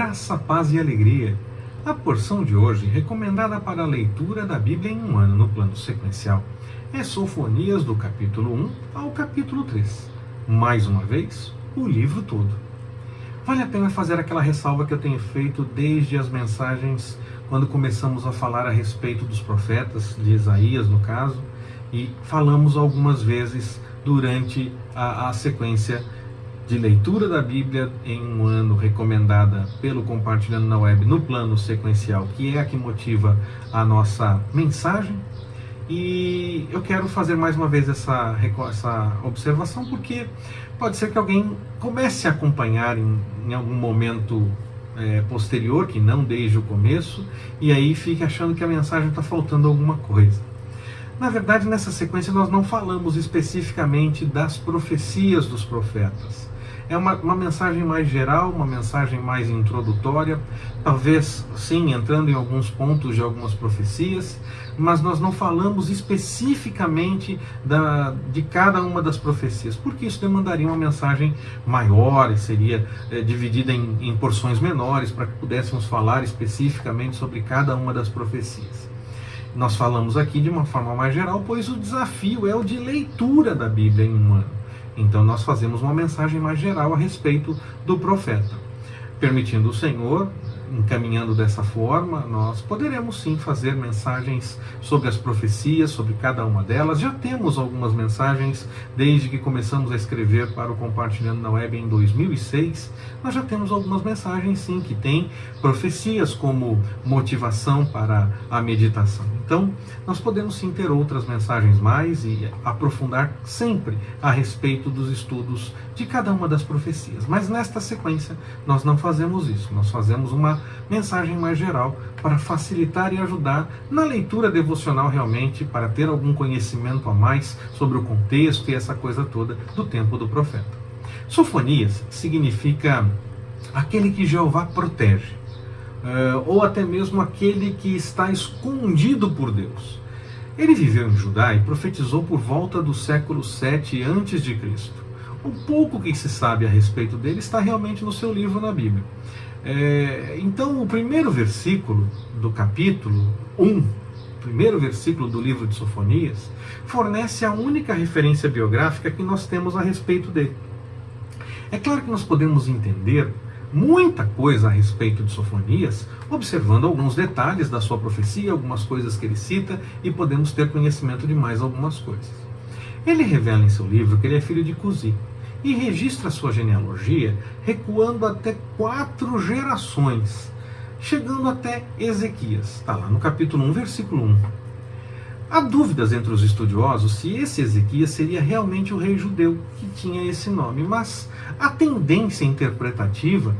Graça, paz e alegria. A porção de hoje, recomendada para a leitura da Bíblia em um ano no plano sequencial, é Sofonias do capítulo 1 ao capítulo 3. Mais uma vez, o livro todo. Vale a pena fazer aquela ressalva que eu tenho feito desde as mensagens quando começamos a falar a respeito dos profetas, de Isaías no caso, e falamos algumas vezes durante a sequência de leitura da Bíblia em um ano, recomendada pelo Compartilhando na Web no plano sequencial, que é a que motiva a nossa mensagem. E eu quero fazer mais uma vez essa observação, porque pode ser que alguém comece a acompanhar em algum momento posterior, que não desde o começo, e aí fique achando que a mensagem está faltando alguma coisa. Na verdade, nessa sequência nós não falamos especificamente das profecias dos profetas. É uma mensagem mais geral, uma mensagem mais introdutória, talvez sim entrando em alguns pontos de algumas profecias, mas nós não falamos especificamente de cada uma das profecias, porque isso demandaria uma mensagem maior e seria dividida em porções menores para que pudéssemos falar especificamente sobre cada uma das profecias. Nós falamos aqui de uma forma mais geral, pois o desafio é o de leitura da Bíblia em um ano. Então nós fazemos uma mensagem mais geral a respeito do profeta. Permitindo o Senhor, encaminhando dessa forma, nós poderemos sim fazer mensagens sobre as profecias, sobre cada uma delas. Já temos algumas mensagens desde que começamos a escrever para o Compartilhando na Web em 2006. Nós já temos algumas mensagens sim que têm profecias como motivação para a meditação. Então nós podemos sim ter outras mensagens mais e aprofundar sempre a respeito dos estudos de cada uma das profecias. Mas nesta sequência nós não fazemos isso. Nós fazemos uma mensagem mais geral para facilitar e ajudar na leitura devocional realmente, para ter algum conhecimento a mais sobre o contexto e essa coisa toda do tempo do profeta. Sofonias significa aquele que Jeová protege, ou até mesmo aquele que está escondido por Deus. Ele viveu em Judá e profetizou por volta do século 7 a.C. O pouco que se sabe a respeito dele está realmente no seu livro na Bíblia. Então, o primeiro versículo do capítulo 1, primeiro versículo do livro de Sofonias, fornece a única referência biográfica que nós temos a respeito dele. É claro que nós podemos entender muita coisa a respeito de Sofonias, observando alguns detalhes da sua profecia, algumas coisas que ele cita, e podemos ter conhecimento de mais algumas coisas. Ele revela em seu livro que ele é filho de Cusi, e registra sua genealogia recuando até 4 gerações, chegando até Ezequias. Está lá no capítulo 1, versículo 1. Há dúvidas entre os estudiosos se esse Ezequias seria realmente o rei judeu que tinha esse nome, mas a tendência interpretativa,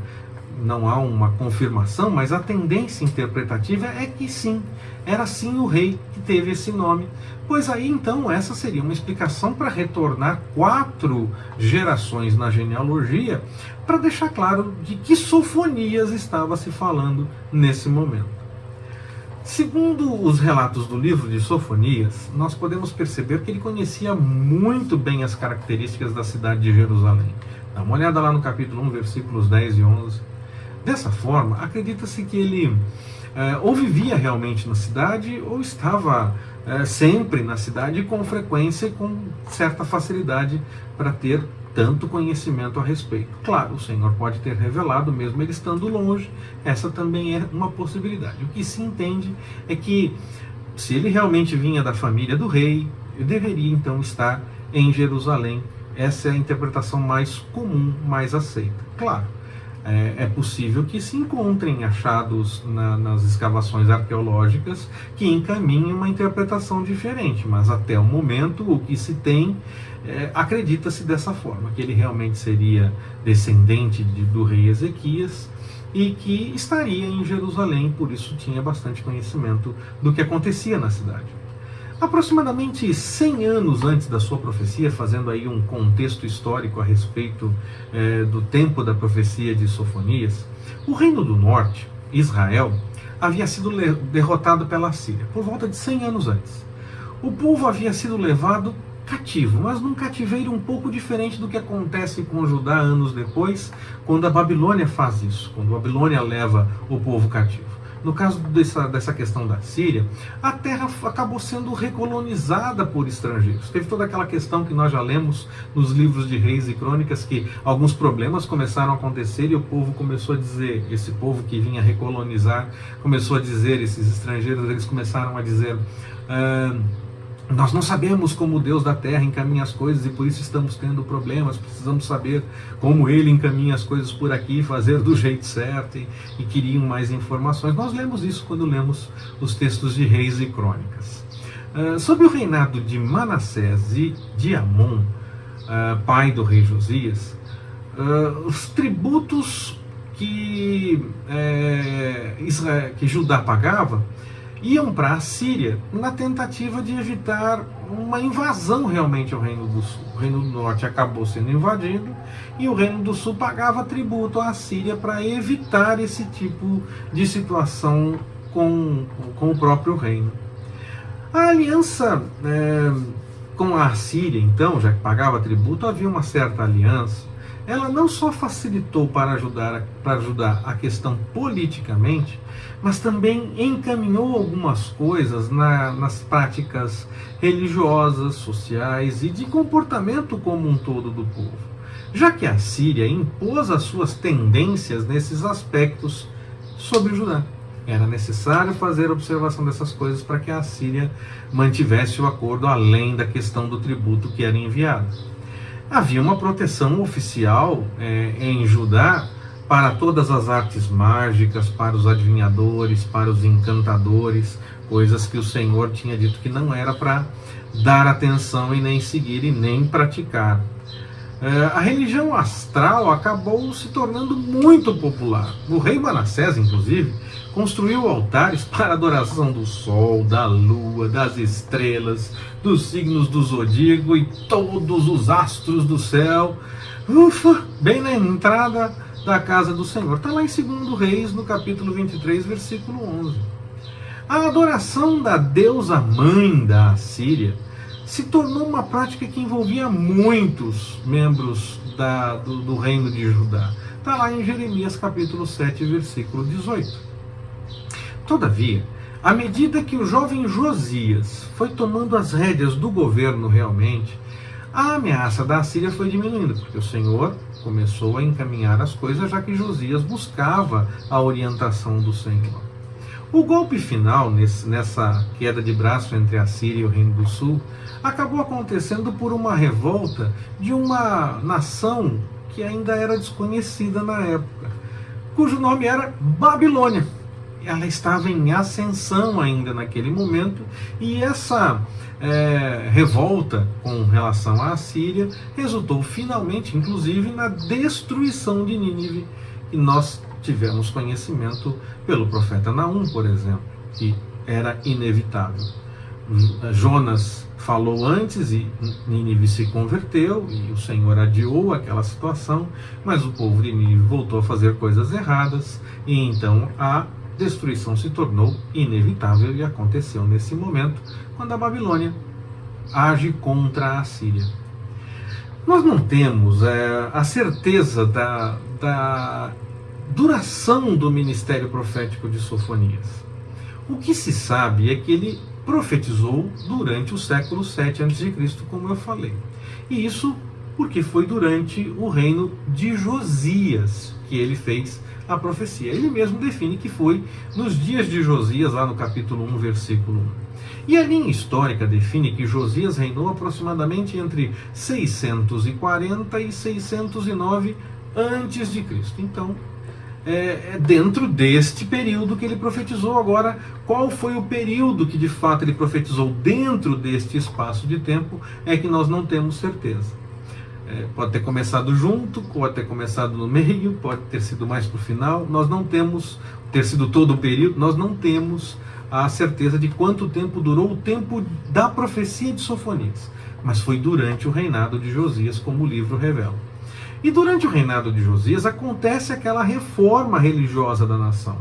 não há uma confirmação, mas a tendência interpretativa é que sim, era sim o rei que teve esse nome, pois aí então essa seria uma explicação para retornar 4 gerações na genealogia, para deixar claro de que Sofonias estava se falando nesse momento. Segundo os relatos do livro de Sofonias, nós podemos perceber que ele conhecia muito bem as características da cidade de Jerusalém. Dá uma olhada lá no capítulo 1, versículos 10 e 11. Dessa forma, acredita-se que ele ou vivia realmente na cidade, ou estava sempre na cidade, com frequência e com certa facilidade para ter tanto conhecimento a respeito. Claro, o Senhor pode ter revelado, mesmo ele estando longe, essa também é uma possibilidade. O que se entende é que, se ele realmente vinha da família do rei, ele deveria então estar em Jerusalém. Essa é a interpretação mais comum, mais aceita. Claro, é possível que se encontrem achados nas escavações arqueológicas que encaminhem uma interpretação diferente, mas até o momento o que se tem, acredita-se dessa forma, que ele realmente seria descendente do rei Ezequias e que estaria em Jerusalém, por isso tinha bastante conhecimento do que acontecia na cidade. Aproximadamente 100 anos antes da sua profecia, fazendo aí um contexto histórico a respeito do tempo da profecia de Sofonias, o Reino do Norte, Israel, havia sido derrotado pela Síria, por volta de 100 anos antes. O povo havia sido levado cativo, mas num cativeiro um pouco diferente do que acontece com Judá anos depois, quando a Babilônia faz isso, quando a Babilônia leva o povo cativo. No caso dessa questão da Síria, a terra acabou sendo recolonizada por estrangeiros. Teve toda aquela questão que nós já lemos nos livros de Reis e Crônicas, que alguns problemas começaram a acontecer e o povo começou a dizer, esse povo que vinha recolonizar, começou a dizer, esses estrangeiros, eles começaram a dizer... nós não sabemos como o Deus da terra encaminha as coisas e por isso estamos tendo problemas, precisamos saber como Ele encaminha as coisas por aqui, fazer do jeito certo, e queriam mais informações. Nós lemos isso quando lemos os textos de Reis e Crônicas. Sob o reinado de Manassés e de Amon, pai do rei Josias, os tributos que Judá pagava iam para a Síria na tentativa de evitar uma invasão realmente ao Reino do Sul. O Reino do Norte acabou sendo invadido e o Reino do Sul pagava tributo à Síria para evitar esse tipo de situação com o próprio reino. A aliança com a Síria, então, já que pagava tributo, havia uma certa aliança. Ela não só facilitou para ajudar a questão politicamente, mas também encaminhou algumas coisas nas práticas religiosas, sociais e de comportamento como um todo do povo, já que a Síria impôs as suas tendências nesses aspectos sobre Judá. Era necessário fazer observação dessas coisas para que a Síria mantivesse o acordo além da questão do tributo que era enviado. Havia uma proteção oficial em Judá para todas as artes mágicas, para os adivinhadores, para os encantadores, coisas que o Senhor tinha dito que não era para dar atenção e nem seguir e nem praticar. A religião astral acabou se tornando muito popular. O rei Manassés, inclusive, construiu altares para a adoração do sol, da lua, das estrelas, dos signos do zodíaco e todos os astros do céu. Bem na entrada da casa do Senhor. Está lá em 2 Reis, no capítulo 23, versículo 11. A adoração da deusa mãe da Assíria se tornou uma prática que envolvia muitos membros do reino de Judá. Está lá em Jeremias capítulo 7, versículo 18. Todavia, à medida que o jovem Josias foi tomando as rédeas do governo realmente, a ameaça da Assíria foi diminuindo, porque o Senhor começou a encaminhar as coisas, já que Josias buscava a orientação do Senhor. O golpe final, nessa queda de braço entre a Síria e o Reino do Sul, acabou acontecendo por uma revolta de uma nação que ainda era desconhecida na época, cujo nome era Babilônia. Ela estava em ascensão ainda naquele momento, e essa revolta com relação à Síria resultou finalmente, inclusive, na destruição de Nínive, e nós tivemos conhecimento pelo profeta Naum, por exemplo, que era inevitável. Jonas falou antes e Nínive se converteu e o Senhor adiou aquela situação, mas o povo de Nínive voltou a fazer coisas erradas e então a destruição se tornou inevitável e aconteceu nesse momento, quando a Babilônia age contra a Síria. Nós não temos a certeza da duração do ministério profético de Sofonias. O que se sabe é que ele profetizou durante o século 7 a.C., como eu falei. E isso porque foi durante o reino de Josias que ele fez a profecia. Ele mesmo define que foi nos dias de Josias, lá no capítulo 1, versículo 1. E a linha histórica define que Josias reinou aproximadamente entre 640 e 609 a.C. Então, é dentro deste período que ele profetizou. Agora, qual foi o período que de fato ele profetizou dentro deste espaço de tempo é que nós não temos certeza. Pode ter começado junto, pode ter começado no meio, pode ter sido mais para o final. Nós não temos, ter sido todo o período, nós não temos a certeza de quanto tempo durou o tempo da profecia de Sofonias. Mas foi durante o reinado de Josias, como o livro revela. E durante o reinado de Josias acontece aquela reforma religiosa da nação,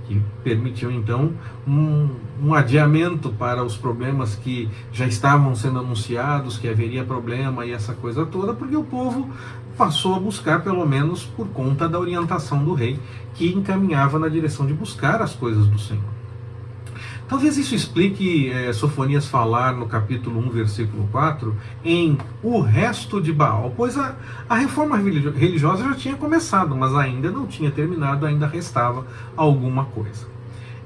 que permitiu então um adiamento para os problemas que já estavam sendo anunciados, que haveria problema e essa coisa toda, porque o povo passou a buscar, pelo menos por conta da orientação do rei, que encaminhava na direção de buscar as coisas do Senhor. Talvez isso explique Sofonias falar no capítulo 1, versículo 4, em o resto de Baal, pois a reforma religiosa já tinha começado, mas ainda não tinha terminado, ainda restava alguma coisa.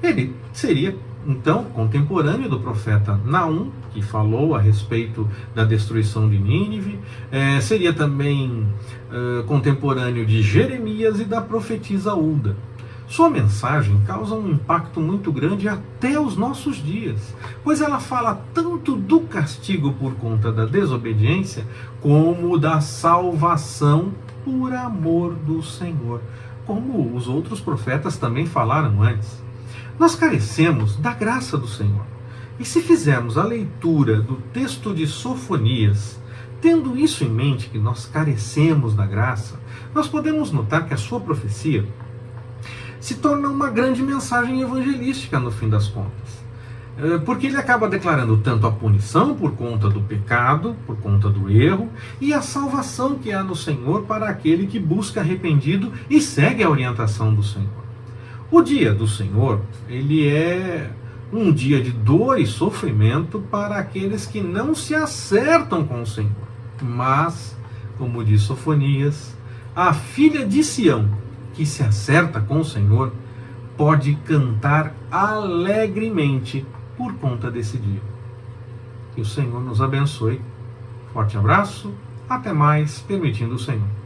Ele seria, então, contemporâneo do profeta Naum, que falou a respeito da destruição de Nínive, seria também contemporâneo de Jeremias e da profetisa Hulda. Sua mensagem causa um impacto muito grande até os nossos dias, pois ela fala tanto do castigo por conta da desobediência, como da salvação por amor do Senhor, como os outros profetas também falaram antes. Nós carecemos da graça do Senhor. E se fizermos a leitura do texto de Sofonias, tendo isso em mente, que nós carecemos da graça, nós podemos notar que a sua profecia se torna uma grande mensagem evangelística no fim das contas. Porque ele acaba declarando tanto a punição por conta do pecado, por conta do erro, e a salvação que há no Senhor para aquele que busca arrependido e segue a orientação do Senhor. O dia do Senhor, ele é um dia de dor e sofrimento para aqueles que não se acertam com o Senhor. Mas, como diz Sofonias, a filha de Sião, que se acerta com o Senhor, pode cantar alegremente por conta desse dia. Que o Senhor nos abençoe. Forte abraço, até mais, permitindo o Senhor.